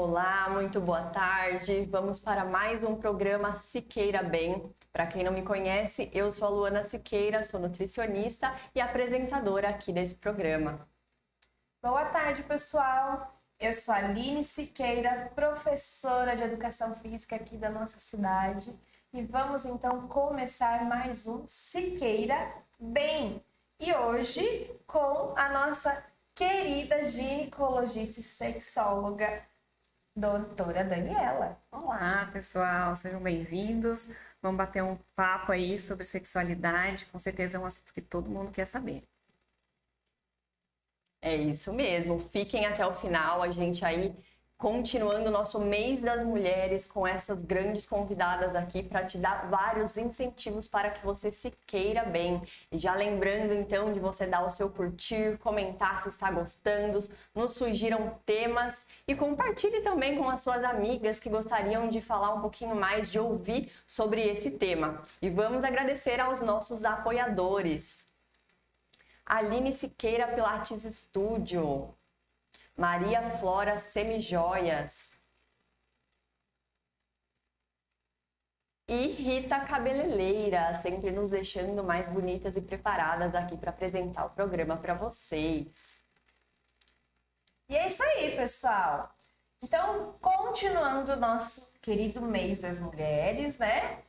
Olá, muito boa tarde. Vamos para mais um programa Siqueira Bem. Para quem não me conhece, eu sou a Luana Siqueira, sou nutricionista e apresentadora aqui desse programa. Boa tarde, pessoal. Eu sou a Aline Siqueira, professora de Educação Física aqui da nossa cidade. E vamos então começar mais um Siqueira Bem. E hoje com a nossa querida ginecologista e sexóloga, doutora Daniela. Olá, pessoal, sejam bem-vindos. Vamos bater um papo aí sobre sexualidade, com certeza é um assunto que todo mundo quer saber. É isso mesmo, fiquem até o final, a gente aí continuando o nosso mês das mulheres com essas grandes convidadas aqui para te dar vários incentivos para que você se queira bem. E já lembrando então de você dar o seu curtir, comentar se está gostando, nos sugiram temas e compartilhe também com as suas amigas que gostariam de falar um pouquinho mais, de ouvir sobre esse tema. E vamos agradecer aos nossos apoiadores. Aline Siqueira Pilates Studio, Maria Flora Semijoias e Rita Cabeleireira, sempre nos deixando mais bonitas e preparadas aqui para apresentar o programa para vocês. E é isso aí, pessoal. Então, continuando o nosso querido mês das mulheres, né?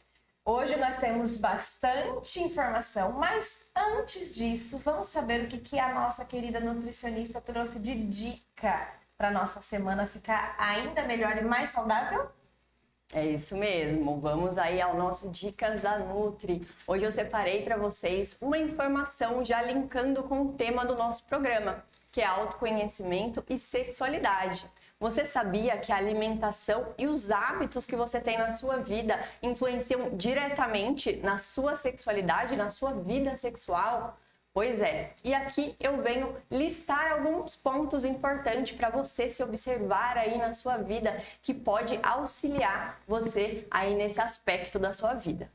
Hoje nós temos bastante informação, mas antes disso, vamos saber o que a nossa querida nutricionista trouxe de dica para nossa semana ficar ainda melhor e mais saudável? É isso mesmo, vamos aí ao nosso Dicas da Nutri. Hoje eu separei para vocês uma informação já linkando com o tema do nosso programa, que é autoconhecimento e sexualidade. Você sabia que a alimentação e os hábitos que você tem na sua vida influenciam diretamente na sua sexualidade, na sua vida sexual? Pois é, e aqui eu venho listar alguns pontos importantes para você se observar aí na sua vida que pode auxiliar você aí nesse aspecto da sua vida.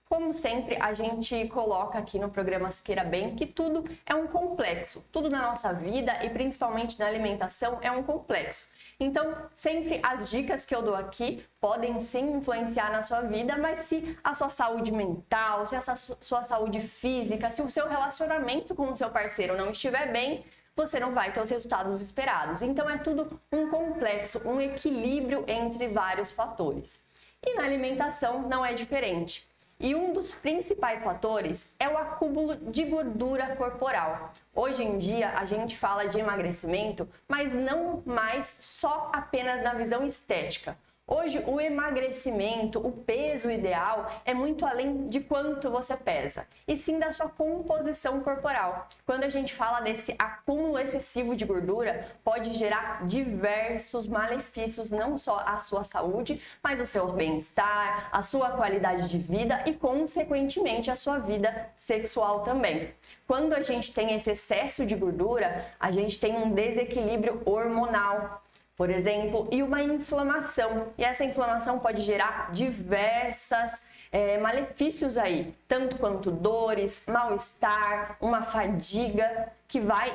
Como sempre, a gente coloca aqui no programa Siqueira Bem que tudo é um complexo. Tudo na nossa vida e principalmente na alimentação é um complexo. Então, sempre as dicas que eu dou aqui podem sim influenciar na sua vida, mas se a sua saúde mental, se a sua saúde física, se o seu relacionamento com o seu parceiro não estiver bem, você não vai ter os resultados esperados. Então, é tudo um complexo, um equilíbrio entre vários fatores. E na alimentação não é diferente. E um dos principais fatores é o acúmulo de gordura corporal. Hoje em dia a gente fala de emagrecimento, mas não mais só apenas na visão estética. Hoje o emagrecimento, o peso ideal é muito além de quanto você pesa, e sim da sua composição corporal. Quando a gente fala desse acúmulo excessivo de gordura, pode gerar diversos malefícios, não só à sua saúde, mas o seu bem-estar, a sua qualidade de vida e, consequentemente, a sua vida sexual também. Quando a gente tem esse excesso de gordura, a gente tem um desequilíbrio hormonal, por exemplo, e uma inflamação. E essa inflamação pode gerar diversos malefícios aí, tanto quanto dores, mal-estar, uma fadiga, que vai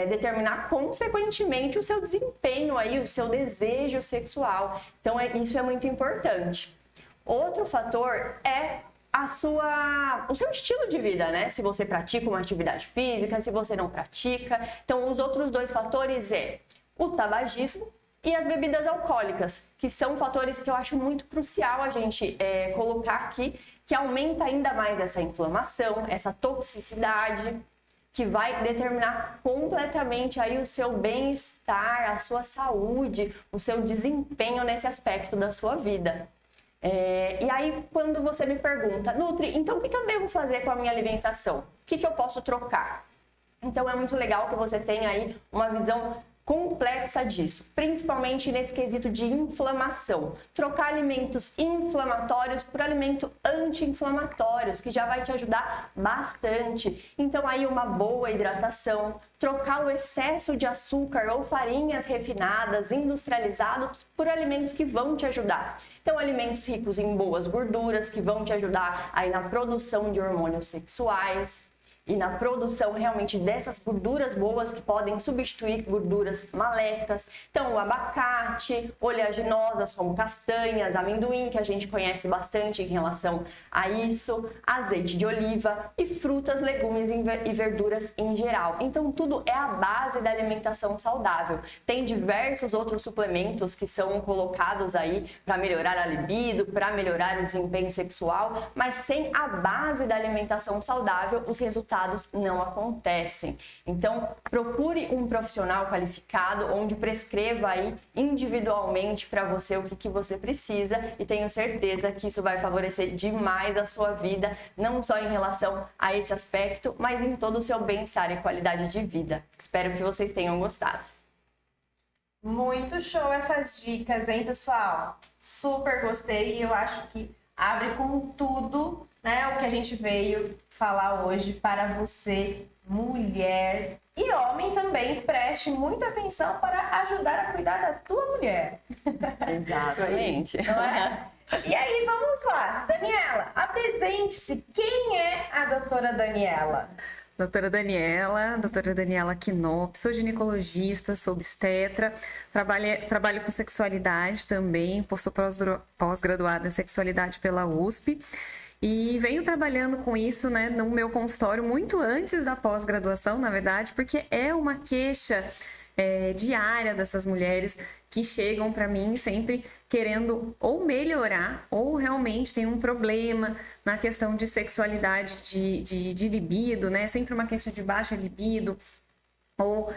determinar consequentemente o seu desempenho aí, o seu desejo sexual. Então isso é muito importante. Outro fator é o seu estilo de vida, né? Se você pratica uma atividade física, se você não pratica. Então os outros dois fatores o tabagismo e as bebidas alcoólicas, que são fatores que eu acho muito crucial a gente colocar aqui, que aumenta ainda mais essa inflamação, essa toxicidade, que vai determinar completamente aí o seu bem-estar, a sua saúde, o seu desempenho nesse aspecto da sua vida. E aí, quando você me pergunta, Nutri, então o que eu devo fazer com a minha alimentação? O que eu posso trocar? Então é muito legal que você tenha aí uma visão complexa disso, principalmente nesse quesito de inflamação. Trocar alimentos inflamatórios por alimentos anti-inflamatórios, que já vai te ajudar bastante. Então aí uma boa hidratação, trocar o excesso de açúcar ou farinhas refinadas, industrializados, por alimentos que vão te ajudar. Então alimentos ricos em boas gorduras, que vão te ajudar aí na produção de hormônios sexuais. e na produção realmente dessas gorduras boas que podem substituir gorduras maléficas. Então, o abacate, oleaginosas como castanhas, amendoim, que a gente conhece bastante em relação a isso, azeite de oliva e frutas, legumes e verduras em geral. Então, tudo é a base da alimentação saudável. Tem diversos outros suplementos que são colocados aí para melhorar a libido, para melhorar o desempenho sexual, mas sem a base da alimentação saudável, os resultados não acontecem. Então, procure um profissional qualificado onde prescreva aí individualmente para você o que você precisa, e tenho certeza que isso vai favorecer demais a sua vida, não só em relação a esse aspecto, mas em todo o seu bem-estar e qualidade de vida. Espero que vocês tenham gostado. Muito show essas dicas, hein, pessoal? Super gostei, e eu acho que abre com tudo, né, o que a gente veio falar hoje para você, mulher e homem também. Preste muita atenção para ajudar a cuidar da tua mulher. Exatamente. Não é? E aí, vamos lá. Daniela, apresente-se. Quem é a doutora Daniela? Doutora Daniela Quinop, sou ginecologista, sou obstetra, trabalho com sexualidade também, sou pós-graduada em sexualidade pela USP. E venho trabalhando com isso, né, no meu consultório muito antes da pós-graduação, na verdade, porque é uma queixa diária dessas mulheres que chegam para mim sempre querendo ou melhorar ou realmente tem um problema na questão de sexualidade, de libido, né? Sempre uma queixa de baixa libido ou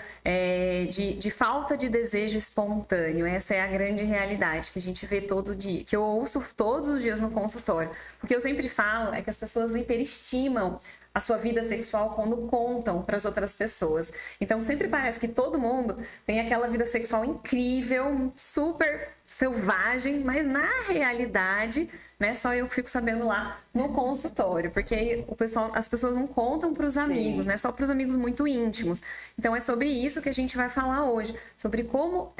de falta de desejo espontâneo. Essa é a grande realidade que a gente vê todo dia, que eu ouço todos os dias no consultório. O que eu sempre falo é que as pessoas hiperestimam a sua vida sexual quando contam para as outras pessoas. Então sempre parece que todo mundo tem aquela vida sexual incrível, super selvagem, mas na realidade, né, só eu fico sabendo lá no consultório, porque aí as pessoas não contam para os amigos, né, só para os amigos muito íntimos. Então é sobre isso que a gente vai falar hoje, sobre como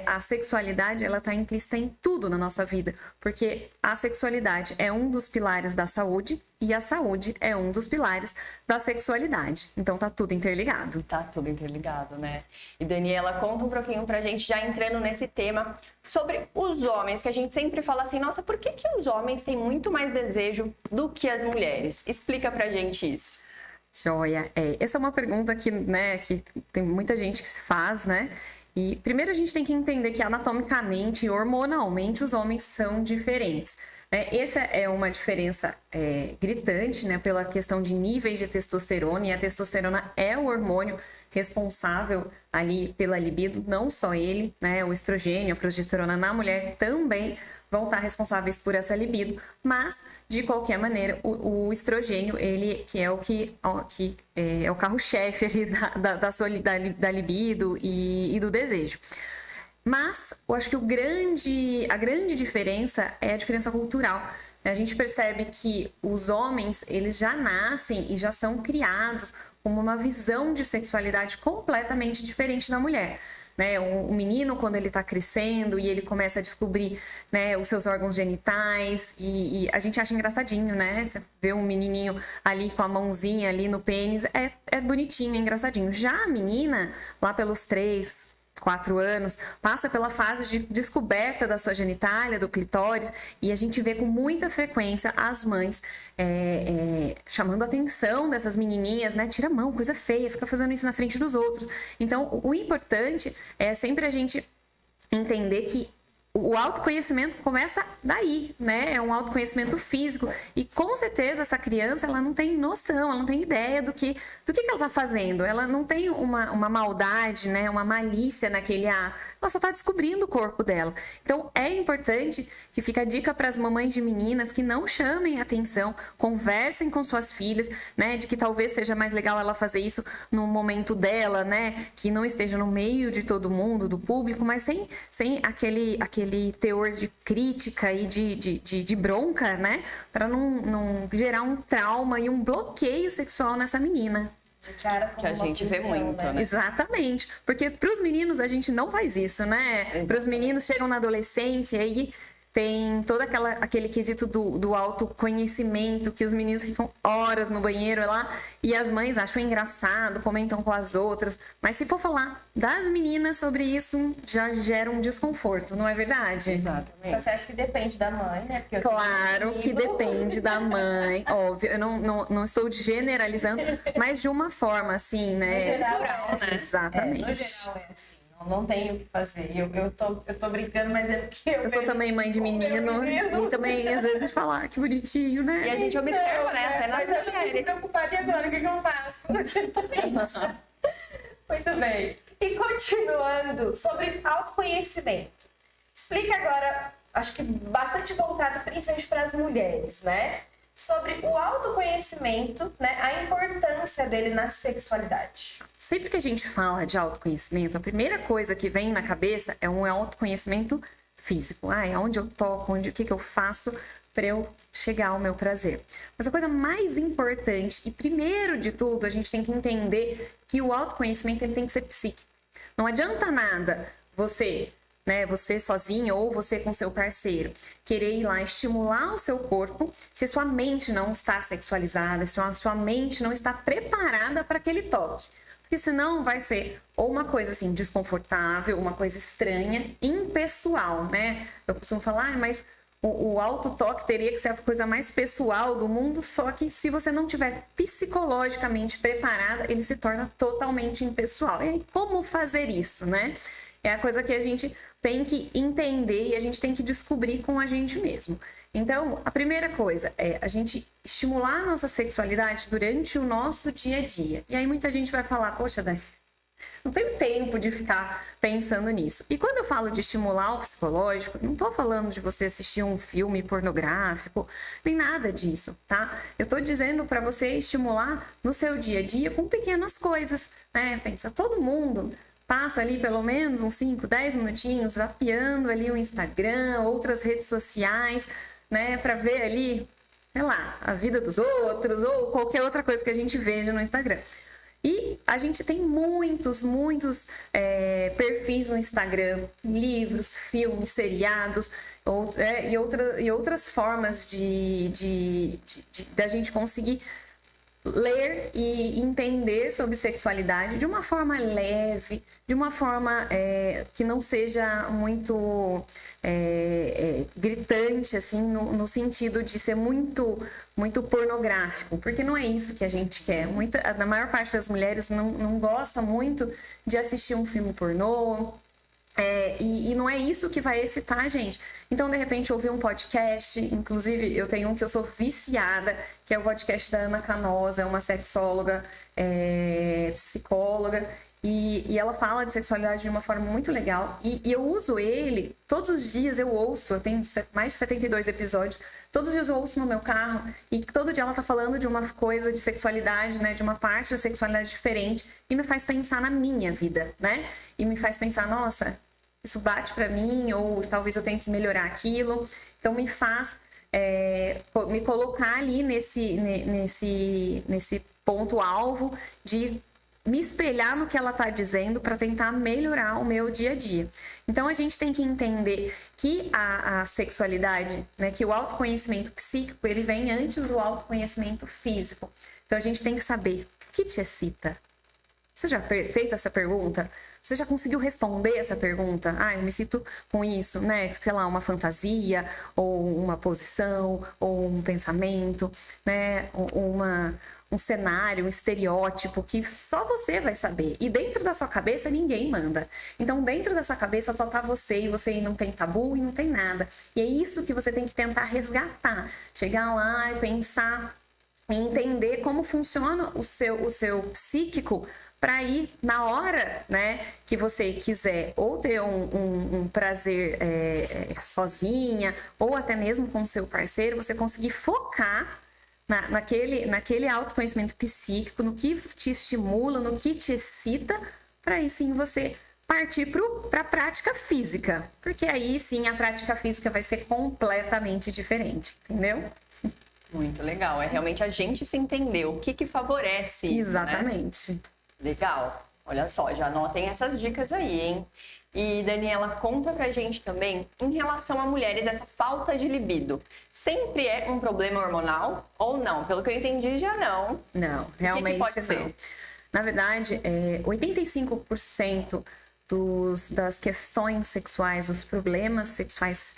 a sexualidade ela está implícita em tudo na nossa vida, porque a sexualidade é um dos pilares da saúde e a saúde é um dos pilares da sexualidade. Então tá tudo interligado. Tá tudo interligado, né? E Daniela, conta um pouquinho pra gente, já entrando nesse tema, sobre os homens, que a gente sempre fala assim, nossa, por que os homens têm muito mais desejo do que as mulheres? Explica pra gente isso. Joia. Essa é uma pergunta que, né, que tem muita gente que se faz, né? E primeiro a gente tem que entender que anatomicamente e hormonalmente os homens são diferentes. Essa é uma diferença gritante, né, pela questão de níveis de testosterona, e a testosterona é o hormônio responsável ali pela libido, não só ele, né, o estrogênio, a progesterona na mulher também vão estar responsáveis por essa libido, mas de qualquer maneira o estrogênio, ele que é o é o carro-chefe ali da libido e do desejo. Mas eu acho que a grande diferença é a diferença cultural. A gente percebe que os homens, eles já nascem e já são criados com uma visão de sexualidade completamente diferente da mulher. Né, o menino, quando ele está crescendo e ele começa a descobrir, né, os seus órgãos genitais, e a gente acha engraçadinho, né? Você vê um menininho ali com a mãozinha ali no pênis, é bonitinho, é engraçadinho. Já a menina, lá pelos 3, 4 anos, passa pela fase de descoberta da sua genitália, do clitóris, e a gente vê com muita frequência as mães chamando a atenção dessas menininhas, né? Tira a mão, coisa feia, fica fazendo isso na frente dos outros. Então, o importante é sempre a gente entender que o autoconhecimento começa daí, né? É um autoconhecimento físico. E com certeza essa criança, ela não tem noção, ela não tem ideia do que ela tá fazendo. Ela não tem uma maldade, né? Uma malícia naquele ato. Ela só tá descobrindo o corpo dela. Então é importante que fica a dica para as mamães de meninas que não chamem atenção, conversem com suas filhas, né? De que talvez seja mais legal ela fazer isso no momento dela, né? Que não esteja no meio de todo mundo, do público, mas sem aquele teor de crítica e de bronca, né? Para não gerar um trauma e um bloqueio sexual nessa menina. Que a gente vê muito, né? Exatamente. Porque para os meninos a gente não faz isso, né? Para os meninos chegam na adolescência e tem todo aquele quesito do autoconhecimento, que os meninos ficam horas no banheiro lá e as mães acham engraçado, comentam com as outras. Mas se for falar das meninas sobre isso, já gera um desconforto, não é verdade? Exatamente. Você acha que depende da mãe, né? Porque claro que depende da mãe, óbvio. Eu não estou generalizando, mas de uma forma assim, né? No geral, né? Exatamente. No geral é assim. Não tenho o que fazer. Eu tô brincando, mas é porque eu sou também mãe de menino e também às vezes falar que bonitinho, né? E a gente observa, né? Até nas mulheres. Eu fico preocupada, e agora o que eu faço? Muito bem. E continuando sobre autoconhecimento. Explica agora, acho que bastante voltado principalmente para as mulheres, né? Sobre o autoconhecimento, né? A importância dele na sexualidade. Sempre que a gente fala de autoconhecimento, a primeira coisa que vem na cabeça é um autoconhecimento físico. Onde eu toco, o que eu faço para eu chegar ao meu prazer. Mas a coisa mais importante, e primeiro de tudo, a gente tem que entender que o autoconhecimento ele tem que ser psíquico. Não adianta nada você sozinha ou você com seu parceiro, querer ir lá estimular o seu corpo se sua mente não está sexualizada, se sua mente não está preparada para aquele toque. Porque senão vai ser ou uma coisa assim desconfortável, uma coisa estranha, impessoal, né? Eu costumo falar, mas o autotoque teria que ser a coisa mais pessoal do mundo, só que se você não tiver psicologicamente preparada, ele se torna totalmente impessoal. E aí, como fazer isso, né? É a coisa que a gente tem que entender e a gente tem que descobrir com a gente mesmo. Então, a primeira coisa é a gente estimular a nossa sexualidade durante o nosso dia a dia. E aí muita gente vai falar, poxa, Dani, não tenho tempo de ficar pensando nisso. E quando eu falo de estimular o psicológico, não estou falando de você assistir um filme pornográfico, nem nada disso, tá? Eu estou dizendo para você estimular no seu dia a dia com pequenas coisas, né? Pensa, todo mundo passa ali pelo menos uns 5, 10 minutinhos zapeando ali o Instagram, outras redes sociais, né? Para ver ali, sei lá, a vida dos outros ou qualquer outra coisa que a gente veja no Instagram. E a gente tem muitos perfis no Instagram, livros, filmes, seriados e outras formas da gente conseguir ler e entender sobre sexualidade de uma forma leve, de uma forma que não seja muito gritante, assim, no sentido de ser muito pornográfico, porque não é isso que a gente quer. A maior parte das mulheres não gosta muito de assistir um filme pornô, e não é isso que vai excitar a gente. Então, de repente, ouvir um podcast, inclusive eu tenho um que eu sou viciada, que é o podcast da Ana Canosa, é uma sexóloga, psicóloga, e ela fala de sexualidade de uma forma muito legal, e eu uso ele, todos os dias eu ouço, eu tenho mais de 72 episódios, todos os dias eu ouço no meu carro, e todo dia ela tá falando de uma coisa de sexualidade, né, de uma parte da sexualidade diferente, e me faz pensar na minha vida, né, e me faz pensar, nossa, isso bate pra mim, ou talvez eu tenha que melhorar aquilo, então me faz me colocar ali nesse ponto-alvo de me espelhar no que ela está dizendo para tentar melhorar o meu dia a dia. Então, a gente tem que entender que a sexualidade, né, que o autoconhecimento psíquico, ele vem antes do autoconhecimento físico. Então, a gente tem que saber o que te excita. Você já fez essa pergunta? Você já conseguiu responder essa pergunta? Eu me excito com isso, né? Sei lá, uma fantasia, ou uma posição, ou um pensamento, né? Um cenário, um estereótipo que só você vai saber. E dentro da sua cabeça, ninguém manda. Então, dentro dessa cabeça só tá você, e você não tem tabu e não tem nada. E é isso que você tem que tentar resgatar. Chegar lá e pensar e entender como funciona o seu psíquico para ir na hora, né, que você quiser ou ter um prazer sozinha ou até mesmo com o seu parceiro, você conseguir focar naquele autoconhecimento psíquico, no que te estimula, no que te excita, para aí sim você partir para a prática física, porque aí sim a prática física vai ser completamente diferente, entendeu? Muito legal, é realmente a gente se entender o que favorece isso, exatamente. Né? Legal. Olha só, já anotem essas dicas aí, hein? E Daniela, conta pra gente também, em relação a mulheres, essa falta de libido. Sempre é um problema hormonal ou não? Pelo que eu entendi, já não. Não, realmente pode não. ser? Na verdade, 85% das questões sexuais, dos problemas sexuais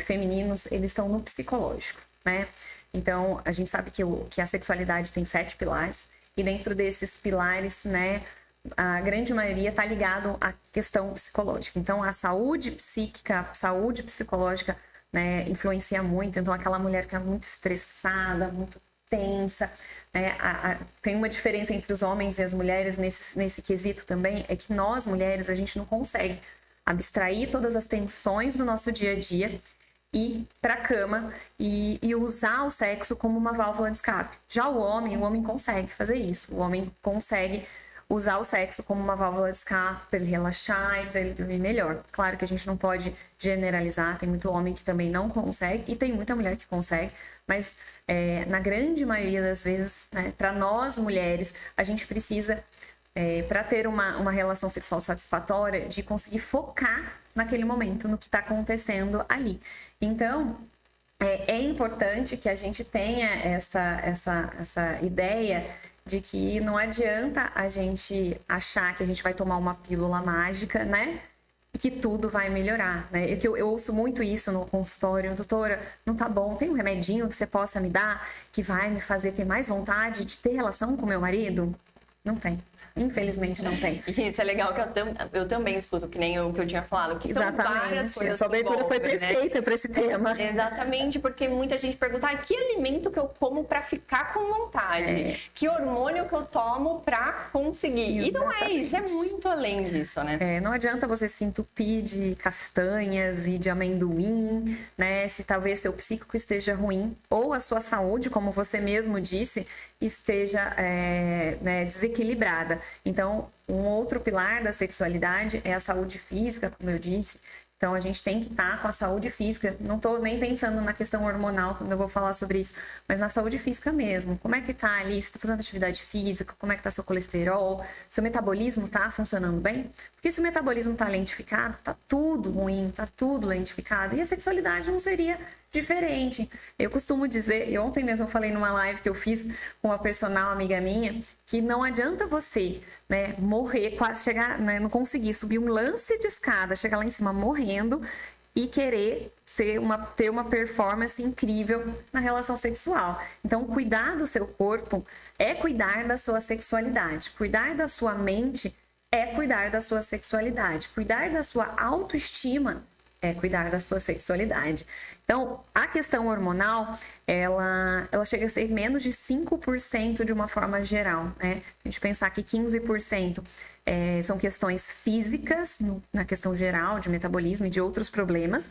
femininos, eles estão no psicológico, né? Então, a gente sabe que a sexualidade tem 7 pilares, e dentro desses pilares, né, a grande maioria está ligado à questão psicológica. Então, a saúde psíquica, a saúde psicológica, né, influencia muito. Então, aquela mulher que é muito estressada, muito tensa, né? Tem uma diferença entre os homens e as mulheres nesse quesito também, é que nós, mulheres, a gente não consegue abstrair todas as tensões do nosso dia a dia ir para a cama e usar o sexo como uma válvula de escape. Já o homem consegue fazer isso. O homem consegue usar o sexo como uma válvula de escape para ele relaxar e para ele dormir melhor. Claro que a gente não pode generalizar, tem muito homem que também não consegue e tem muita mulher que consegue, mas na grande maioria das vezes, né, para nós mulheres, a gente precisa, para ter uma relação sexual satisfatória, de conseguir focar naquele momento, no que está acontecendo ali. Então, é importante que a gente tenha essa ideia de que não adianta a gente achar que a gente vai tomar uma pílula mágica, né? E que tudo vai melhorar, né? Eu ouço muito isso no consultório. Doutora, não tá bom, tem um remedinho que você possa me dar que vai me fazer ter mais vontade de ter relação com meu marido? Não tem. Infelizmente não tem. Isso é legal, que eu também escuto, que nem o que eu tinha falado, que Exatamente. são várias coisas. A sua abertura foi perfeita, né, para esse tema. Exatamente, porque muita gente pergunta, que alimento que eu como para ficar com vontade? Que hormônio que eu tomo para conseguir? Exatamente. E não é isso, é muito além disso, né? Não adianta você se entupir de castanhas e de amendoim, né? Se talvez seu psíquico esteja ruim, ou a sua saúde, como você mesmo disse, esteja né, desequilibrada. Então, um outro pilar da sexualidade é a saúde física, como eu disse. Então, a gente tem que estar com a saúde física. Não estou nem pensando na questão hormonal, quando eu vou falar sobre isso, mas na saúde física mesmo. Como é que tá ali? Você está fazendo atividade física? Como é que tá seu colesterol? Seu metabolismo tá funcionando bem? Porque se o metabolismo tá lentificado, tá tudo ruim, tá tudo lentificado. E a sexualidade não seria diferente. Eu costumo dizer, e ontem mesmo eu falei numa live que eu fiz com uma personal amiga minha, que não adianta você, né, morrer, quase chegar, né, não conseguir subir um lance de escada, chegar lá em cima morrendo e querer ter uma performance incrível na relação sexual. Então, cuidar do seu corpo é cuidar da sua sexualidade. Cuidar da sua mente é cuidar da sua sexualidade. Cuidar da sua autoestima é cuidar da sua sexualidade. Então, a questão hormonal, ela chega a ser menos de 5% de uma forma geral, né? A gente pensar que 15% são questões físicas, na questão geral, de metabolismo e de outros problemas,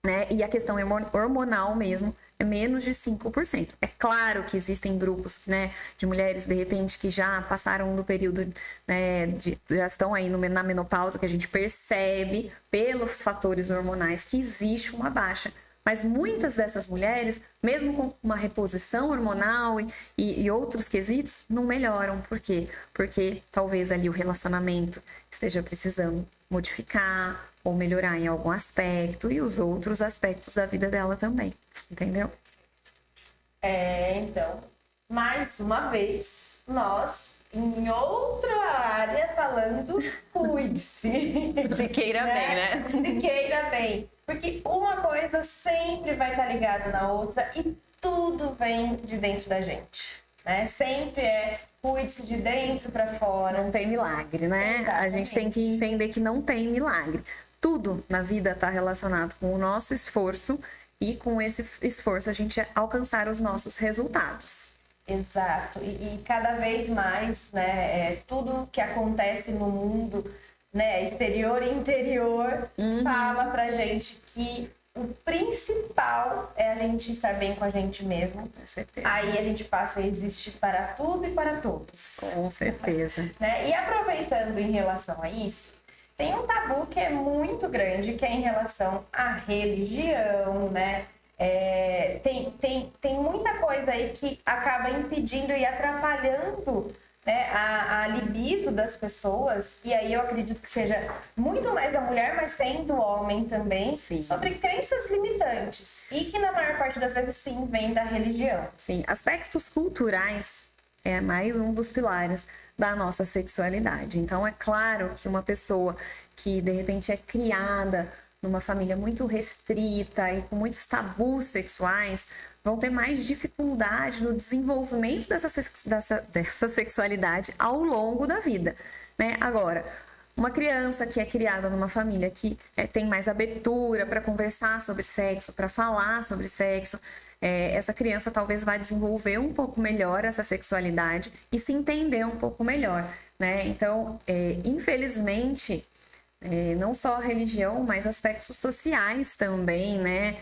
né? E a questão hormonal mesmo é menos de 5%. É claro que existem grupos, né, de mulheres, de repente, que já passaram do período, né, já estão aí na menopausa, que a gente percebe pelos fatores hormonais que existe uma baixa. Mas muitas dessas mulheres, mesmo com uma reposição hormonal e outros quesitos, não melhoram. Por quê? Porque talvez ali o relacionamento esteja precisando modificar ou melhorar em algum aspecto e os outros aspectos da vida dela também, entendeu? Então, mais uma vez, nós, em outra área, falando, cuide-se. Se queira bem, né? Se queira bem. Porque uma coisa sempre vai estar ligada na outra e tudo vem de dentro da gente, né? Sempre cuide-se de dentro para fora. Não tem milagre, né? Exatamente. A gente tem que entender que não tem milagre. Tudo na vida está relacionado com o nosso esforço e com esse esforço a gente alcançar os nossos resultados. Exato. E cada vez mais, né, tudo que acontece no mundo, né, exterior e interior, fala pra gente que o principal é a gente estar bem com a gente mesmo. Com certeza. Aí a gente passa a existir para tudo e para todos. Com certeza. Né? E aproveitando em relação a isso, tem um tabu que é muito grande, que é em relação à religião, né? Tem muita coisa aí que acaba impedindo e atrapalhando, a libido das pessoas, e aí eu acredito que seja muito mais da mulher, mas tem do homem também, Sim. sobre crenças limitantes. E que na maior parte das vezes, sim, vem da religião. Sim, aspectos culturais é mais um dos pilares da nossa sexualidade. Então, é claro que uma pessoa que, de repente, é criada numa família muito restrita e com muitos tabus sexuais, vão ter mais dificuldade no desenvolvimento dessa sexualidade ao longo da vida, né? Agora, uma criança que é criada numa família que tem mais abertura para conversar sobre sexo, para falar sobre sexo, essa criança talvez vai desenvolver um pouco melhor essa sexualidade e se entender um pouco melhor, né? Então, infelizmente, não só a religião, mas aspectos sociais também, né?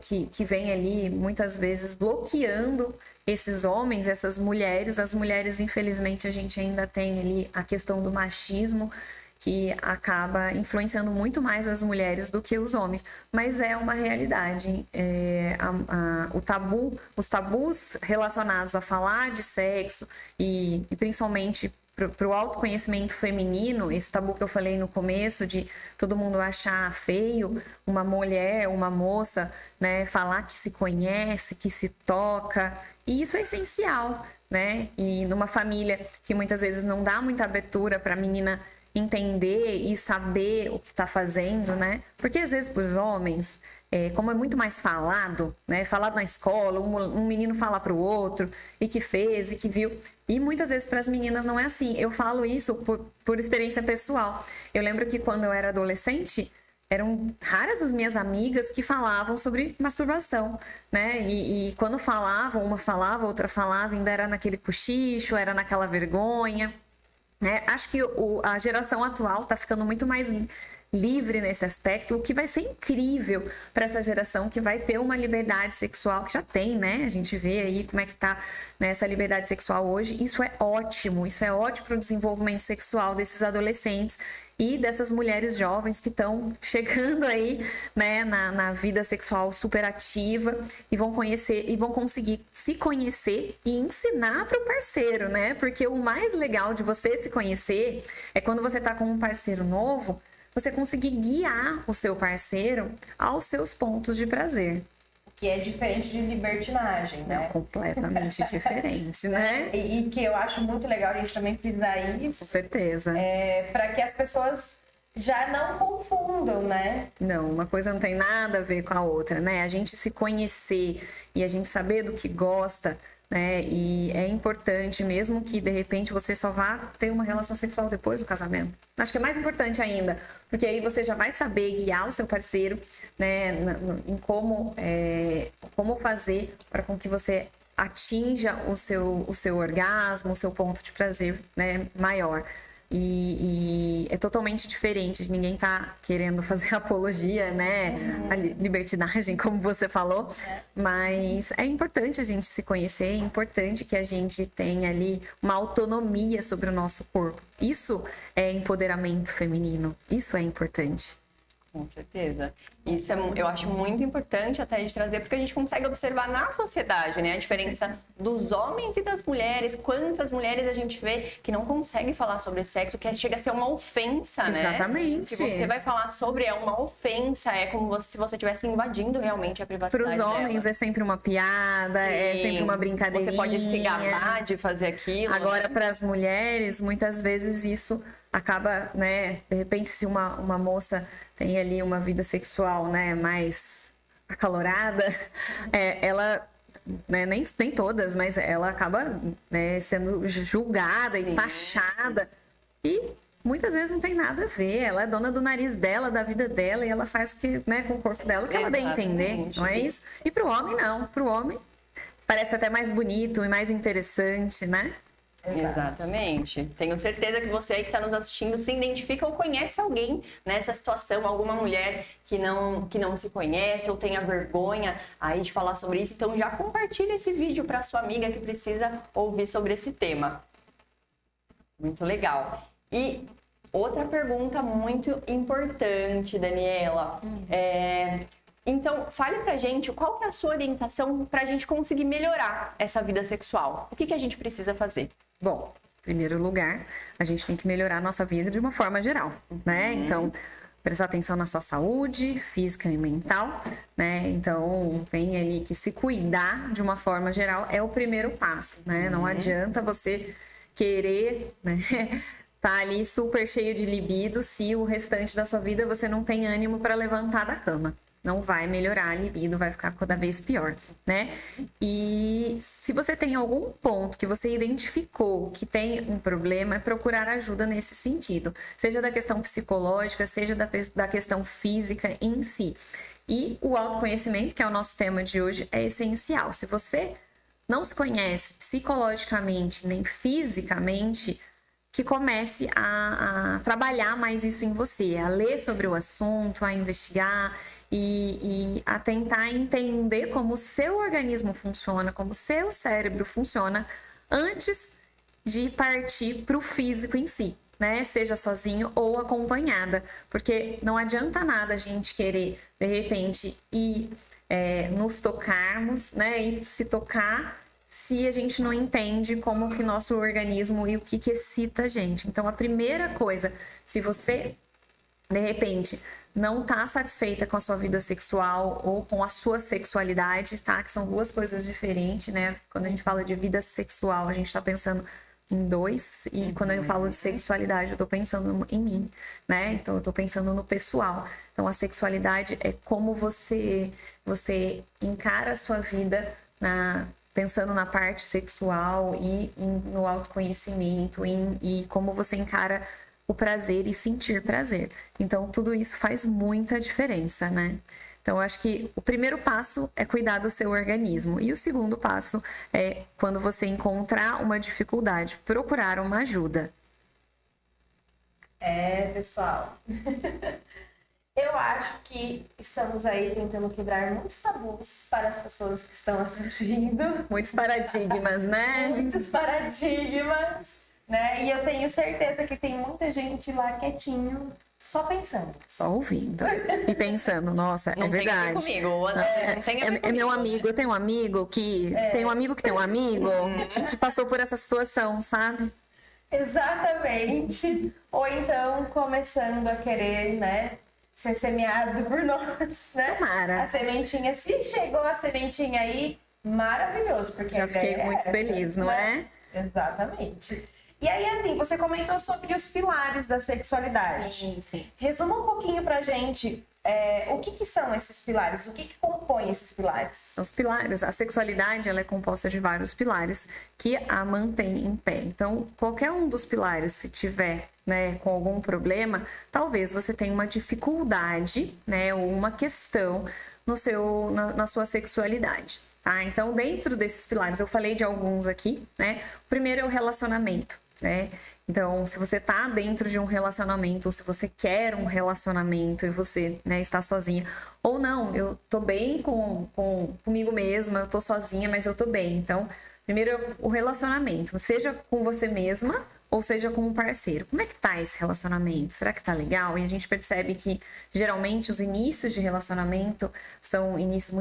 Que vem ali muitas vezes bloqueando esses homens, essas mulheres. As mulheres, infelizmente, a gente ainda tem ali a questão do machismo, que acaba influenciando muito mais as mulheres do que os homens, mas é uma realidade. Os tabus relacionados a falar de sexo e principalmente para o autoconhecimento feminino, esse tabu que eu falei no começo, de todo mundo achar feio uma mulher, uma moça, né, falar que se conhece, que se toca, e isso é essencial, né? E numa família que muitas vezes não dá muita abertura para a menina entender e saber o que está fazendo, né? Porque às vezes para os homens, como é muito mais falado, né? Falado na escola, um menino fala para o outro e que fez e que viu. E muitas vezes para as meninas não é assim. Eu falo isso por experiência pessoal. Eu lembro que quando eu era adolescente, eram raras as minhas amigas que falavam sobre masturbação, né? E quando falavam, uma falava, outra falava, ainda era naquele cochicho, era naquela vergonha. Acho que a geração atual está ficando muito mais livre nesse aspecto, o que vai ser incrível para essa geração que vai ter uma liberdade sexual, que já tem, né? A gente vê aí como é que tá, né, essa liberdade sexual hoje. Isso é ótimo para o desenvolvimento sexual desses adolescentes e dessas mulheres jovens que estão chegando aí, né, na vida sexual super ativa e vão conhecer e vão conseguir se conhecer e ensinar para o parceiro, né? Porque o mais legal de você se conhecer é quando você tá com um parceiro novo, você conseguir guiar o seu parceiro aos seus pontos de prazer. Que é diferente de libertinagem, né? Não, completamente diferente, né? E que eu acho muito legal a gente também frisar isso. Com certeza. Para que as pessoas já não confundam, né? Não, uma coisa não tem nada a ver com a outra, né? A gente se conhecer e a gente saber do que gosta, né? E é importante, mesmo que de repente você só vá ter uma relação sexual depois do casamento. Acho que é mais importante ainda, porque aí você já vai saber guiar o seu parceiro, né? Em como fazer para com que você atinja o seu orgasmo, o seu ponto de prazer, né, maior. E é totalmente diferente, ninguém tá querendo fazer apologia, né, a libertinagem, como você falou, mas é importante a gente se conhecer, é importante que a gente tenha ali uma autonomia sobre o nosso corpo. Isso é empoderamento feminino, isso é importante. Com certeza. Isso eu acho muito importante até de trazer, porque a gente consegue observar na sociedade, né, a diferença dos homens e das mulheres. Quantas mulheres a gente vê que não conseguem falar sobre sexo, que chega a ser uma ofensa, né? Exatamente. Se você vai falar sobre, é uma ofensa, é como se você estivesse invadindo realmente a privacidade dela. Para os homens é sempre uma piada, sim, é sempre uma brincadeirinha. Você pode se gabar de fazer aquilo. Agora, para as mulheres, muitas vezes isso acaba, né, de repente se uma moça tem ali uma vida sexual, né, mais acalorada, ela, né, nem todas, mas ela acaba, né, sendo julgada e taxada, e muitas vezes não tem nada a ver, ela é dona do nariz dela, da vida dela, e ela faz né, com o corpo dela o que ela bem entender, não é isso? E para o homem não, para o homem parece até mais bonito e mais interessante, né? Exatamente. Tenho certeza que você aí que está nos assistindo se identifica ou conhece alguém nessa situação, alguma mulher que não se conhece ou tenha vergonha aí de falar sobre isso. Então já compartilha esse vídeo para sua amiga que precisa ouvir sobre esse tema. Muito legal. E outra pergunta muito importante, Daniela. Então, fale pra gente qual que é a sua orientação pra gente conseguir melhorar essa vida sexual. O que a gente precisa fazer? Bom, em primeiro lugar, a gente tem que melhorar a nossa vida de uma forma geral, né? Então, prestar atenção na sua saúde física e mental, né? Então, tem ali que se cuidar de uma forma geral é o primeiro passo, né? Não adianta você querer, né, tá ali super cheio de libido se o restante da sua vida você não tem ânimo para levantar da cama. Não vai melhorar a libido, vai ficar cada vez pior, né? E se você tem algum ponto que você identificou que tem um problema, é procurar ajuda nesse sentido. Seja da questão psicológica, seja da questão física em si. E o autoconhecimento, que é o nosso tema de hoje, é essencial. Se você não se conhece psicologicamente nem fisicamente, que comece a trabalhar mais isso em você, a ler sobre o assunto, a investigar e a tentar entender como o seu organismo funciona, como o seu cérebro funciona, antes de partir para o físico em si, né? Seja sozinho ou acompanhada, porque não adianta nada a gente querer, de repente, ir nos tocarmos, né? E se tocar se a gente não entende como que nosso organismo e o que excita a gente. Então, a primeira coisa, se você, de repente, não tá satisfeita com a sua vida sexual ou com a sua sexualidade, tá? Que são duas coisas diferentes, né? Quando a gente fala de vida sexual, a gente tá pensando em dois, e quando eu falo de sexualidade, eu tô pensando em mim, né? Então, eu tô pensando no pessoal. Então, a sexualidade é como você encara a sua vida pensando na parte sexual e no autoconhecimento e como você encara o prazer e sentir prazer. Então, tudo isso faz muita diferença, né? Então, eu acho que o primeiro passo é cuidar do seu organismo. E o segundo passo é, quando você encontrar uma dificuldade, procurar uma ajuda. Pessoal... Eu acho que estamos aí tentando quebrar muitos tabus para as pessoas que estão assistindo. Muitos paradigmas, né? Muitos paradigmas, né? E eu tenho certeza que tem muita gente lá quietinho, só pensando. Só ouvindo. E pensando, nossa, não é verdade. Não tem a ver comigo. Não tem a ver comigo. É meu amigo, eu tenho um amigo que... Tem um amigo que tem um amigo que passou por essa situação, sabe? Exatamente. Ou então começando a querer, né? Ser semeado por nós, né? Tomara. A sementinha, se chegou a sementinha aí, maravilhoso, porque já fiquei muito feliz, não é? Exatamente. E aí, assim, você comentou sobre os pilares da sexualidade. Sim. Resuma um pouquinho pra gente o que são esses pilares, o que compõe esses pilares? Os pilares, a sexualidade, ela é composta de vários pilares que a mantém em pé. Então, qualquer um dos pilares, se tiver, né, com algum problema, talvez você tenha uma dificuldade, né, ou uma questão na sua sexualidade, tá? Então, dentro desses pilares, eu falei de alguns aqui, né? O primeiro é o relacionamento, né? Então, se você tá dentro de um relacionamento, ou se você quer um relacionamento e você, né, está sozinha, ou não, eu tô bem comigo mesma, eu tô sozinha, mas eu tô bem. Então, primeiro o relacionamento, seja com você mesma ou seja com um parceiro. Como é que tá esse relacionamento? Será que tá legal? E a gente percebe que geralmente os inícios de relacionamento são inícios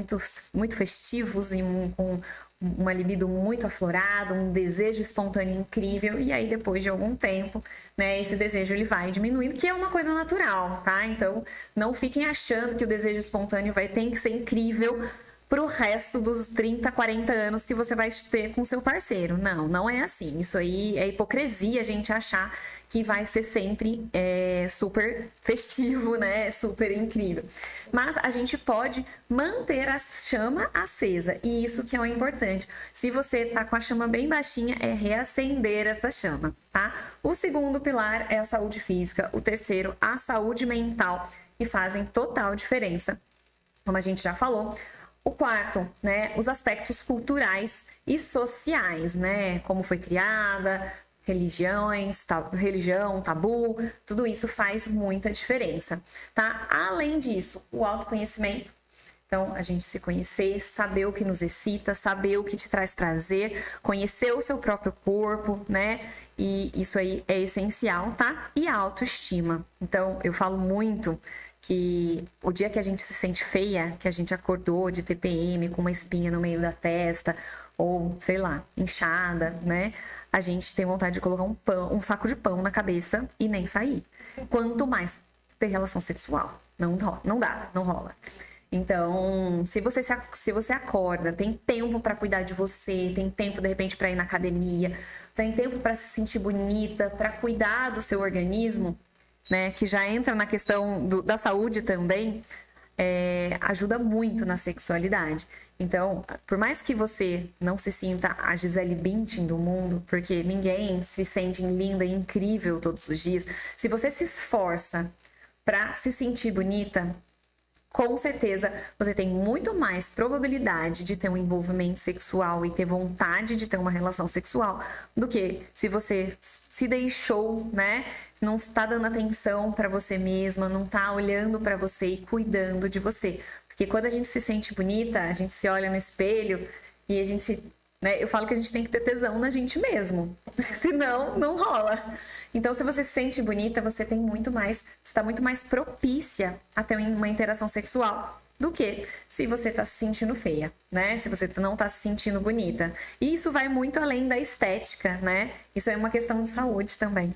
muito festivos e com uma libido muito aflorada, um desejo espontâneo incrível, e aí depois de algum tempo, né, esse desejo ele vai diminuindo, que é uma coisa natural, tá? Então, não fiquem achando que o desejo espontâneo tem que ser incrível pro resto dos 30, 40 anos que você vai ter com seu parceiro. Não, não é assim. Isso aí é hipocrisia a gente achar que vai ser sempre super festivo, né? Super incrível. Mas a gente pode manter a chama acesa. E isso que é o importante. Se você tá com a chama bem baixinha, é reacender essa chama, tá? O segundo pilar é a saúde física. O terceiro, a saúde mental, que fazem total diferença. Como a gente já falou. O quarto, né, os aspectos culturais e sociais, né, como foi criada, religião, tabu, tudo isso faz muita diferença, tá? Além disso, o autoconhecimento. Então, a gente se conhecer, saber o que nos excita, saber o que te traz prazer, conhecer o seu próprio corpo, né? E isso aí é essencial, tá? E a autoestima. Então, eu falo muito que o dia que a gente se sente feia, que a gente acordou de TPM com uma espinha no meio da testa, ou, sei lá, inchada, né? A gente tem vontade de colocar um saco de pão na cabeça e nem sair. Quanto mais ter relação sexual. Não dá, não rola. Então, se você acorda, tem tempo para cuidar de você, tem tempo, de repente, para ir na academia, tem tempo para se sentir bonita, para cuidar do seu organismo, né? Que já entra na questão da saúde também, ajuda muito na sexualidade. Então, por mais que você não se sinta a Gisele Bündchen do mundo, porque ninguém se sente linda e incrível todos os dias, se você se esforça para se sentir bonita, com certeza você tem muito mais probabilidade de ter um envolvimento sexual e ter vontade de ter uma relação sexual do que se você se deixou, né? Não está dando atenção para você mesma, não está olhando para você e cuidando de você. Porque quando a gente se sente bonita, a gente se olha no espelho e a gente, né? Eu falo que a gente tem que ter tesão na gente mesmo, senão não rola. Então, se você se sente bonita, você está muito mais propícia a ter uma interação sexual do que se você está se sentindo feia, né? Se você não está se sentindo bonita. E isso vai muito além da estética, né? Isso é uma questão de saúde também.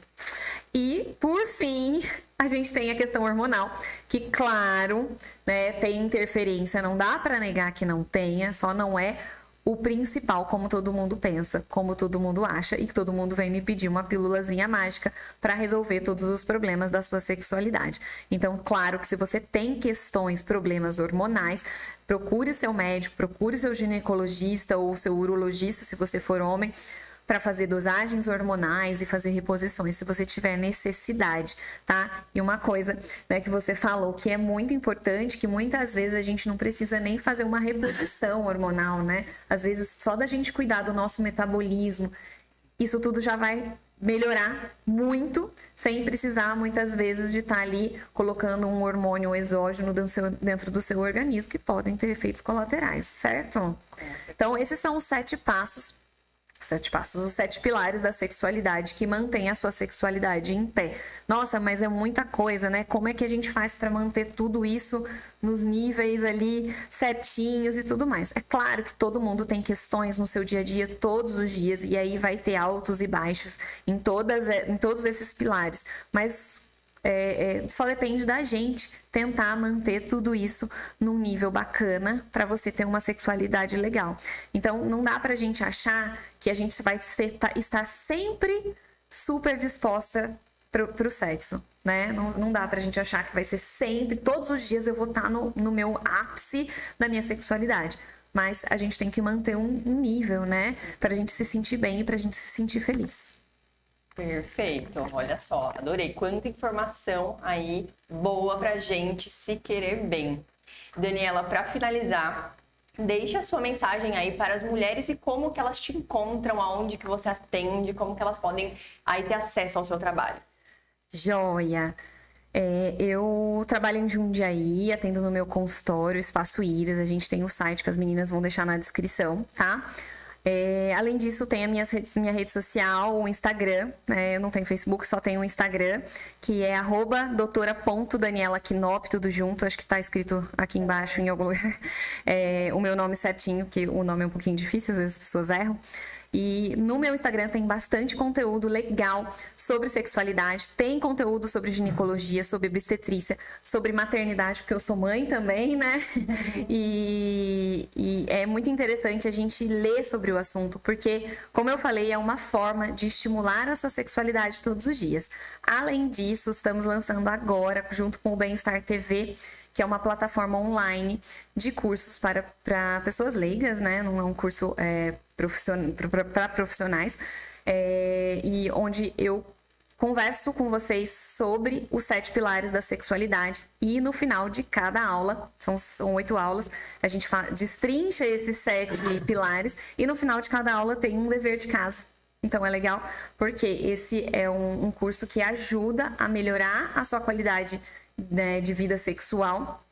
E, por fim, a gente tem a questão hormonal, que, claro, né, tem interferência, não dá para negar que não tenha, só não é o principal, como todo mundo pensa, como todo mundo acha, e que todo mundo vem me pedir uma pílulazinha mágica para resolver todos os problemas da sua sexualidade. Então, claro que se você tem questões, problemas hormonais, procure o seu médico, procure o seu ginecologista ou o seu urologista, se você for homem, para fazer dosagens hormonais e fazer reposições, se você tiver necessidade, tá? E uma coisa, né, que você falou que é muito importante, que muitas vezes a gente não precisa nem fazer uma reposição hormonal, né? Às vezes, só da gente cuidar do nosso metabolismo, isso tudo já vai melhorar muito, sem precisar, muitas vezes, de estar ali colocando um hormônio exógeno dentro do seu organismo, que podem ter efeitos colaterais, certo? Então, esses são os 7 passos. Os 7 pilares da sexualidade que mantém a sua sexualidade em pé. Nossa, mas é muita coisa, né? Como é que a gente faz para manter tudo isso nos níveis ali certinhos e tudo mais? É claro que todo mundo tem questões no seu dia a dia, todos os dias, e aí vai ter altos e baixos em todos esses pilares. Mas só depende da gente tentar manter tudo isso num nível bacana para você ter uma sexualidade legal. Então, não dá pra gente achar que a gente vai estar sempre super disposta pro sexo, né? Não dá pra gente achar que vai ser sempre, todos os dias eu vou estar no meu ápice da minha sexualidade. Mas a gente tem que manter um nível, né? Pra gente se sentir bem e pra gente se sentir feliz. Perfeito, olha só, adorei. Quanta informação aí boa pra gente se querer bem. Daniela, para finalizar, deixa a sua mensagem aí para as mulheres e como que elas te encontram, aonde que você atende, como que elas podem aí ter acesso ao seu trabalho. Joia! Eu trabalho em Jundiaí, atendo no meu consultório, Espaço Íris. A gente tem o site que as meninas vão deixar na descrição, tá? Além disso, tem minha rede social, o Instagram, né? Eu não tenho Facebook, só tenho o Instagram, que é @doutora.danielaquinop, tudo junto, acho que tá escrito aqui embaixo em algum lugar, o meu nome certinho, porque o nome é um pouquinho difícil, às vezes as pessoas erram. E no meu Instagram tem bastante conteúdo legal sobre sexualidade, tem conteúdo sobre ginecologia, sobre obstetrícia, sobre maternidade, porque eu sou mãe também, né? E é muito interessante a gente ler sobre o assunto, porque, como eu falei, é uma forma de estimular a sua sexualidade todos os dias. Além disso, estamos lançando agora, junto com o Bem-Estar TV, que é uma plataforma online de cursos para pessoas leigas, né? Não é um curso para profissionais, e onde eu converso com vocês sobre os 7 pilares da sexualidade, e no final de cada aula, são 8 aulas, a gente destrincha esses 7 pilares, e no final de cada aula tem um dever de casa. Então é legal, porque esse é um curso que ajuda a melhorar a sua qualidade, né, de vida sexual,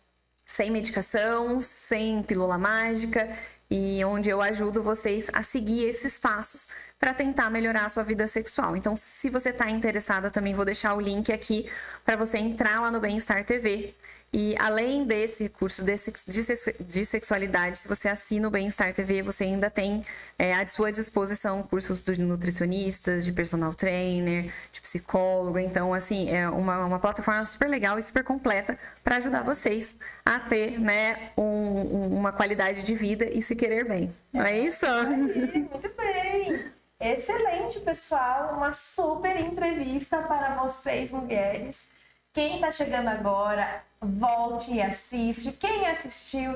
sem medicação, sem pílula mágica, e onde eu ajudo vocês a seguir esses passos para tentar melhorar a sua vida sexual. Então, se você está interessada, também vou deixar o link aqui para você entrar lá no Bem-Estar TV. E além desse curso de sexualidade, se você assina o Bem-Estar TV, você ainda tem à sua disposição cursos de nutricionistas, de personal trainer, de psicólogo. Então, assim, é uma plataforma super legal e super completa para ajudar vocês a ter, né, uma qualidade de vida e se querer bem. Não é isso? Muito bem! Excelente, pessoal! Uma super entrevista para vocês, mulheres. Quem está chegando agora, volte e assiste. Quem assistiu,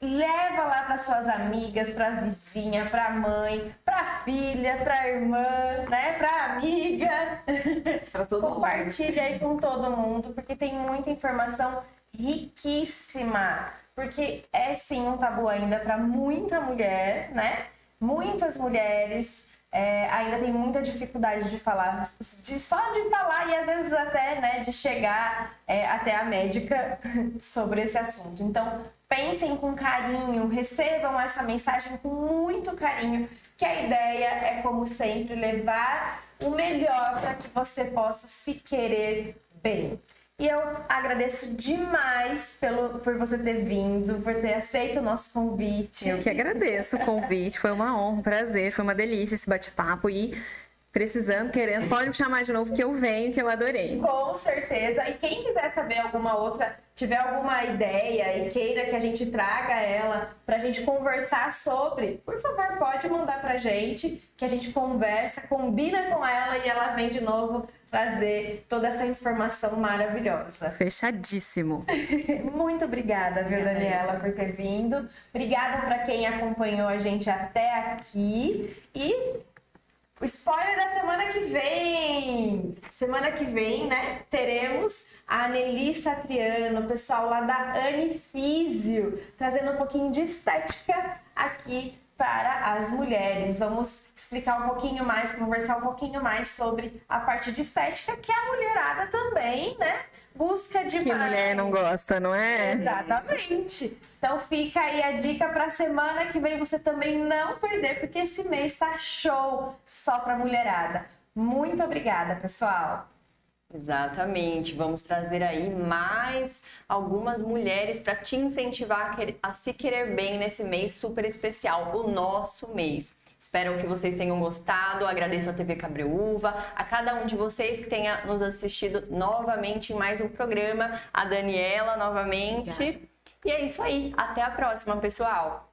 leva lá para suas amigas, para a vizinha, para a mãe, para a filha, para a irmã, né? Para a amiga. Para todo mundo. Compartilha aí com todo mundo, porque tem muita informação riquíssima. Porque é sim um tabu ainda para muita mulher, né? Muitas mulheres ainda tem muita dificuldade de falar, só de falar e às vezes até, né, de chegar até a médica sobre esse assunto. Então, pensem com carinho, recebam essa mensagem com muito carinho, que a ideia é, como sempre, levar o melhor para que você possa se querer bem. E eu agradeço demais por você ter vindo, por ter aceito o nosso convite. Eu que agradeço o convite, foi uma honra, um prazer, foi uma delícia esse bate-papo e precisando, querendo, pode me chamar de novo que eu venho, que eu adorei. Com certeza. E quem quiser saber alguma outra, tiver alguma ideia e queira que a gente traga ela pra gente conversar sobre, por favor, pode mandar pra gente, que a gente conversa, combina com ela e ela vem de novo trazer toda essa informação maravilhosa. Fechadíssimo. Muito obrigada, viu, Daniela, por ter vindo. Obrigada para quem acompanhou a gente até aqui. E o spoiler da semana que vem. Semana que vem, né, teremos a Anneli Satriano, o pessoal lá da Anifísio, trazendo um pouquinho de estética aqui para as mulheres. Vamos explicar um pouquinho mais, conversar um pouquinho mais sobre a parte de estética, que a mulherada também, né, busca demais. Que mulher não gosta, não é? Exatamente. Então fica aí a dica para a semana que vem você também não perder, porque esse mês tá show só para mulherada. Muito obrigada, pessoal. Exatamente, vamos trazer aí mais algumas mulheres para te incentivar a se querer bem nesse mês super especial, o nosso mês. Espero que vocês tenham gostado, agradeço a TV Cabreúva, a cada um de vocês que tenha nos assistido novamente em mais um programa, a Daniela novamente. Obrigada. E é isso aí, até a próxima, pessoal!